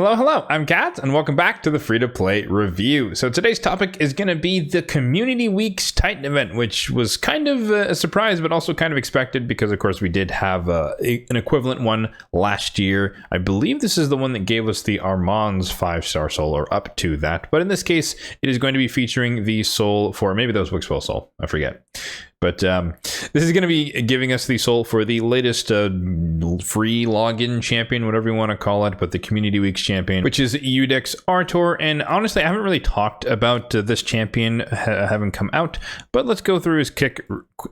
Hello, I'm Kat, and welcome back to the free-to-play review. So today's topic is going to be the Community Week's Titan event, which was kind of a surprise, but also kind of expected because, of course, we did have an equivalent one last year. I believe this is the one that gave us the Armand's 5-star soul, or up to that. But in this case, it is going to be featuring the soul for, maybe that was Wixwell soul, I forget. But this is going to be giving us the soul for the latest free login champion, whatever you want to call it, but the Community Week's champion, which is Udex Artor. And honestly, I haven't really talked about this champion having come out, but let's go through his kit.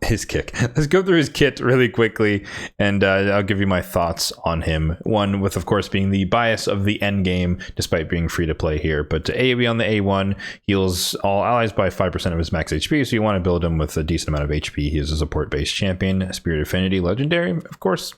Let's go through his kit really quickly, and I'll give you my thoughts on him. One with, of course, being the bias of the Endgame, despite being free to play here. But AoE on the A1 heals all allies by 5% of his max HP, so you want to build him with a decent amount of HP. He is a support-based champion, Spirit Affinity, legendary, of course.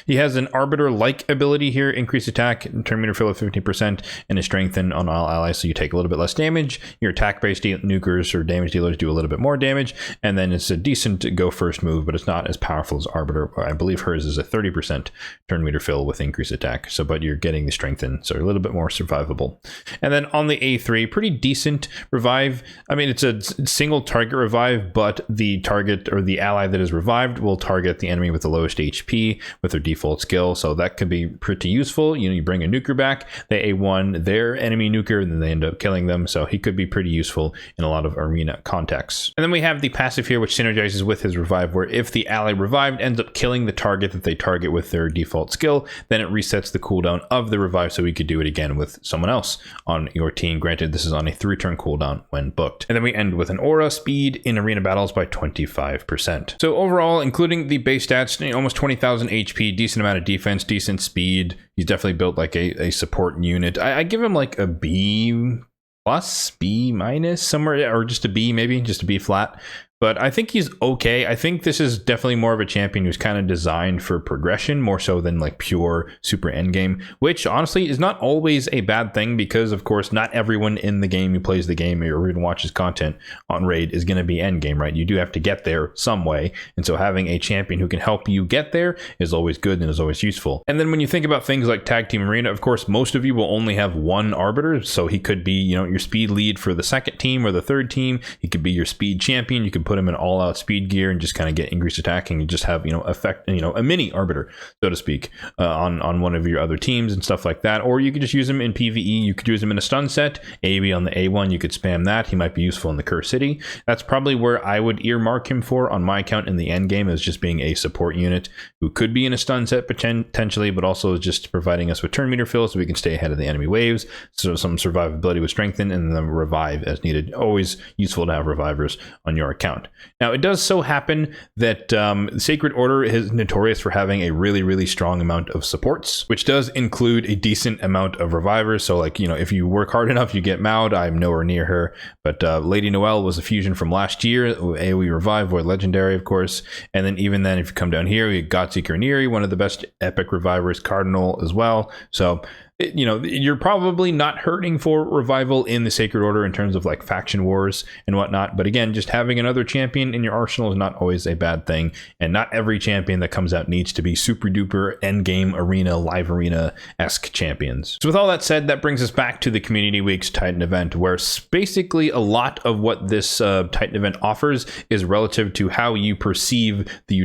He has an Arbiter-like ability here, increase attack, turn meter fill of 15%, and is strengthened on all allies, so you take a little bit less damage. Your attack-based nukers or damage dealers do a little bit more damage, and then it's a decent go first move, but it's not as powerful as Arbiter. I believe hers is a 30% turn meter fill with increased attack, so but you're getting the strengthened, so a little bit more survivable. And then on the A3, pretty decent revive. I mean, it's a single target revive, but the target or the ally that is revived will target the enemy with the lowest HP with their default skill, so that could be pretty useful. You bring a nuker back, they A1 their enemy nuker, and then they end up killing them, so he could be pretty useful in a lot of arena contexts. And then we have the passive here, which synergizes with his revive, where if the ally revived ends up killing the target that they target with their default skill, then it resets the cooldown of the revive, so we could do it again with someone else on your team. Granted, this is on a 3-turn cooldown when booked. And then we end with an aura speed in arena battles by 25%. So overall, including the base stats, almost 20,000 HP, decent amount of defense, decent speed. He's definitely built like a support unit. I give him like a B plus, B minus somewhere, or just a B, maybe just a B flat. But I think he's okay. I think this is definitely more of a champion who's kind of designed for progression, more so than like pure super endgame, which honestly is not always a bad thing because, of course, not everyone in the game who plays the game or even watches content on Raid is going to be endgame, right? You do have to get there some way. And so having a champion who can help you get there is always good and is always useful. And then when you think about things like Tag Team Arena, of course, most of you will only have one Arbiter. So he could be, your speed lead for the second team or the third team. He could be your speed champion. You could put him in all-out speed gear and just kind of get increased attacking and just have a mini Arbiter, so to speak, on one of your other teams and stuff like that. Or you could just use him in PvE. You could use him in a stun set. AoE on the A1, you could spam that. He might be useful in the Curse City. That's probably where I would earmark him for on my account in the end game, as just being a support unit who could be in a stun set potentially, but also just providing us with turn meter fill so we can stay ahead of the enemy waves. So some survivability with strengthen, and then revive as needed. Always useful to have revivers on your account. Now, it does so happen that Sacred Order is notorious for having a really, really strong amount of supports, which does include a decent amount of revivers. So, like, if you work hard enough, you get Maud. I'm nowhere near her. But Lady Noelle was a fusion from last year. AoE Revive, Void Legendary, of course. And then even then, if you come down here, we got Godseeker Neri, one of the best epic revivers, Cardinal as well. So you're probably not hurting for revival in the Sacred Order in terms of like faction wars and whatnot. But again, just having another champion in your arsenal is not always a bad thing. And not every champion that comes out needs to be super duper endgame arena, live arena-esque champions. So with all that said, that brings us back to the Community Week's Titan event, where basically a lot of what this Titan event offers is relative to how you perceive the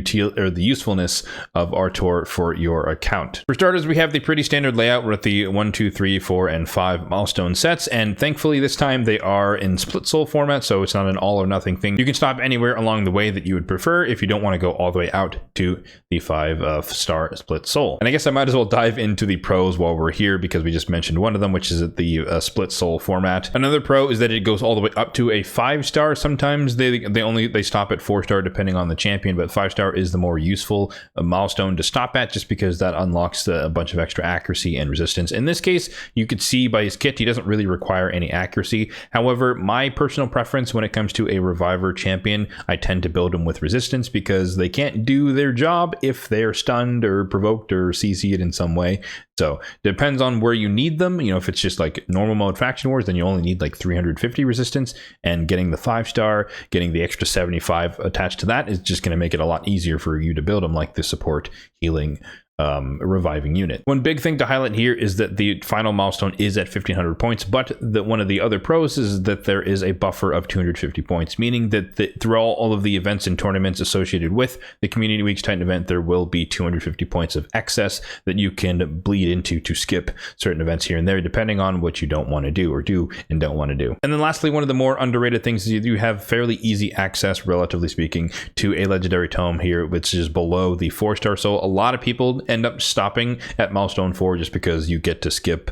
usefulness of Artor for your account. For starters, we have the pretty standard layout with the 1, 2, 3, 4, and 5 milestone sets, and thankfully this time they are in split soul format, so it's not an all or nothing thing. You can stop anywhere along the way that you would prefer if you don't want to go all the way out to the 5-star split soul. And I guess I might as well dive into the pros while we're here, because we just mentioned one of them, which is the split soul format. Another pro is that it goes all the way up to a 5-star. Sometimes they stop at 4-star depending on the champion, but 5-star is the more useful milestone to stop at, just because that unlocks a bunch of extra accuracy and resistance. In this case, you could see by his kit, he doesn't really require any accuracy. However, my personal preference when it comes to a reviver champion, I tend to build them with resistance, because they can't do their job if they're stunned or provoked or CC'd in some way. So depends on where you need them. If it's just like normal mode faction wars, then you only need like 350 resistance, and getting the 5-star, getting the extra 75 attached to that is just going to make it a lot easier for you to build them, like the support, healing, reviving unit. One big thing to highlight here is that the final milestone is at 1500 points, but one of the other pros is that there is a buffer of 250 points, meaning that through all of the events and tournaments associated with the Community Weeks Titan event, there will be 250 points of excess that you can bleed into to skip certain events here and there, depending on what you don't want to do or do and don't want to do. And then lastly, one of the more underrated things is you have fairly easy access, relatively speaking, to a legendary tome here, which is below the 4-star. So a lot of people end up stopping at milestone 4 just because you get to skip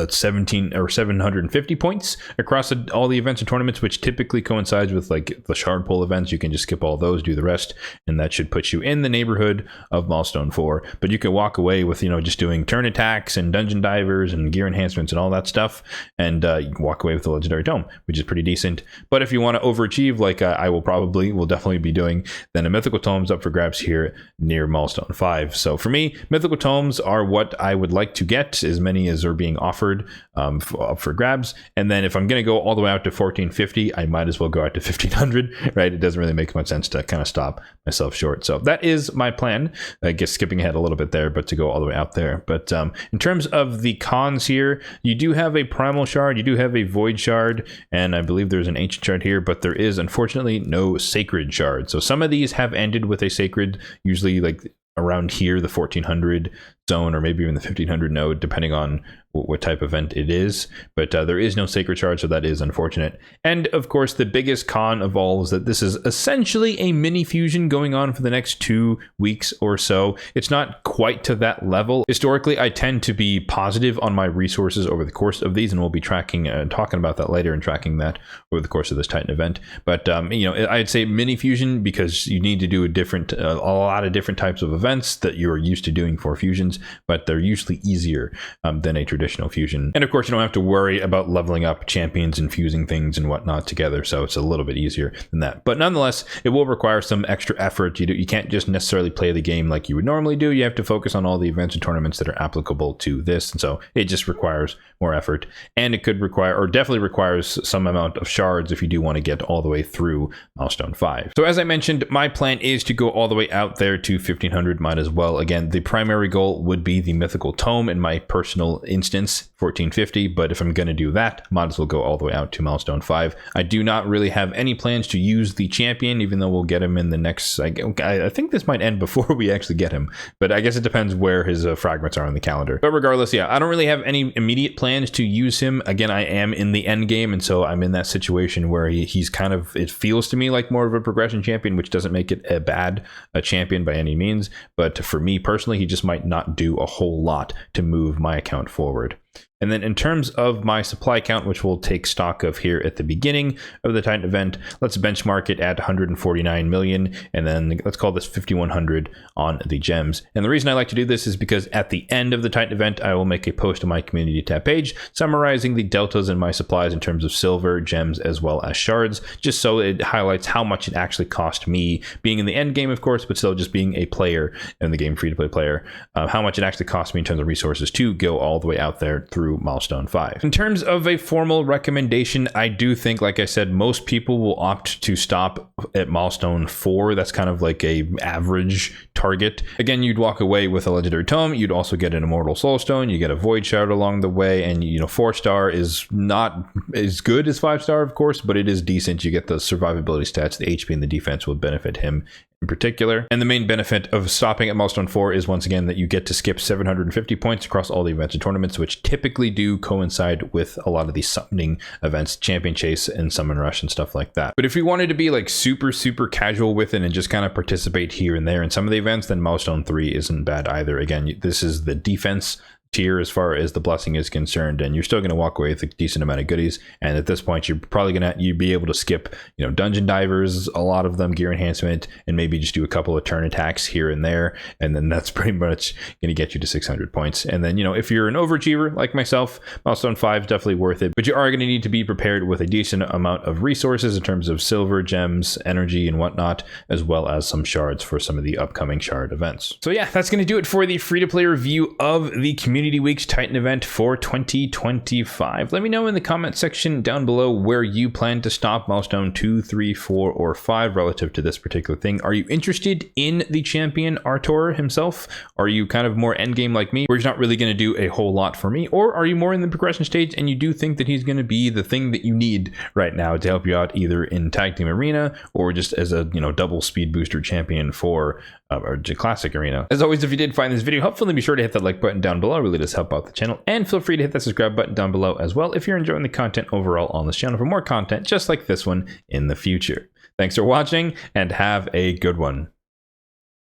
17 or 750 points across all the events and tournaments, which typically coincides with like the shard pull events. You can just skip all those, do the rest, and that should put you in the neighborhood of milestone 4. But you can walk away with just doing turn attacks and dungeon divers and gear enhancements and all that stuff, and you can walk away with the legendary tome, which is pretty decent. But if you want to overachieve, like I will definitely be doing, then a mythical tome's up for grabs here near milestone 5. So for me, mythical tomes are what I would like to get, as many as are being offered up for grabs. And then if I'm going to go all the way out to 1450, I might as well go out to 1500, right? It doesn't really make much sense to kind of stop myself short. So that is my plan. I guess skipping ahead a little bit there, but to go all the way out there. But in terms of the cons here, you do have a primal shard, you do have a void shard, and I believe there's an ancient shard here, but there is unfortunately no sacred shard. So some of these have ended with a sacred, usually like around here, the 1400 zone, or maybe even the 1500 node, depending on what type of event it is. But there is no sacred shard, so that is unfortunate. And of course, the biggest con of all is that this is essentially a mini fusion going on for the next 2 weeks or so. It's not quite to that level. Historically, I tend to be positive on my resources over the course of these, and we'll be tracking and talking about that later and tracking that over the course of this Titan event. But I'd say mini fusion because you need to do a lot of different types of events that you're used to doing for fusions, but they're usually easier than a traditional fusion. And of course, you don't have to worry about leveling up champions and fusing things and whatnot together, so it's a little bit easier than that. But nonetheless, it will require some extra effort. You can't just necessarily play the game like you would normally do. You have to focus on all the events and tournaments that are applicable to this, and so it just requires more effort. And it could require, or definitely requires, some amount of shards if you do want to get all the way through milestone 5. So as I mentioned, my plan is to go all the way out there to 1500. Might as well. Again, the primary goal would be the mythical tome in my personal instance, 1450, but if I'm going to do that, might as well go all the way out to milestone 5. I do not really have any plans to use the champion, even though we'll get him in the next, I think this might end before we actually get him, but I guess it depends where his fragments are on the calendar. But regardless, yeah, I don't really have any immediate plans to use him. Again, I am in the end game, and so I'm in that situation where he's kind of, it feels to me like more of a progression champion, which doesn't make it a champion by any means, but for me personally, he just might not do a whole lot to move my account forward. And then in terms of my supply count, which we'll take stock of here at the beginning of the Titan event, let's benchmark it at 149 million, and then let's call this 5,100 on the gems. And the reason I like to do this is because at the end of the Titan event, I will make a post on my community tab page summarizing the deltas in my supplies in terms of silver, gems, as well as shards, just so it highlights how much it actually cost me being in the end game, of course, but still just being a player in the game, free-to-play player, how much it actually cost me in terms of resources to go all the way out there through milestone 5. In terms of a formal recommendation, I do think, like I said, most people will opt to stop at milestone 4. That's kind of like a average target. Again, you'd walk away with a legendary tome. You'd also get an immortal soulstone. You get a void shard along the way, and 4-star is not as good as 5-star, of course, but it is decent. You get the survivability stats, the HP and the defense will benefit him in particular. And the main benefit of stopping at milestone 4 is, once again, that you get to skip 750 points across all the events and tournaments, which typically do coincide with a lot of these summoning events, champion chase and summon rush and stuff like that. But if you wanted to be like super casual with it and just kind of participate here and there in some of the events, then milestone 3 isn't bad either. Again, this is the defense tier as far as the blessing is concerned, and you're still going to walk away with a decent amount of goodies. And at this point, you're probably you'd be able to skip dungeon divers, a lot of them, gear enhancement, and maybe just do a couple of turn attacks here and there, and then that's pretty much going to get you to 600 points. And then if you're an overachiever like myself, milestone 5 is definitely worth it, but you are going to need to be prepared with a decent amount of resources in terms of silver, gems, energy, and whatnot, as well as some shards for some of the upcoming shard events. So yeah, that's going to do it for the free-to-play review of the community Community Week's Titan event for 2025. Let me know in the comment section down below where you plan to stop milestone 2, 3, 4, or 5 relative to this particular thing. Are you interested in the champion Artur himself? Are you kind of more endgame like me, where he's not really going to do a whole lot for me? Or are you more in the progression stage and you do think that he's going to be the thing that you need right now to help you out either in Tag Team Arena or just as a double speed booster champion for or Classic Arena? As always, if you did find this video helpful, then be sure to hit that like button down below. It really does help out the channel. And feel free to hit that subscribe button down below as well if you're enjoying the content overall on this channel for more content just like this one in the future. Thanks for watching and have a good one.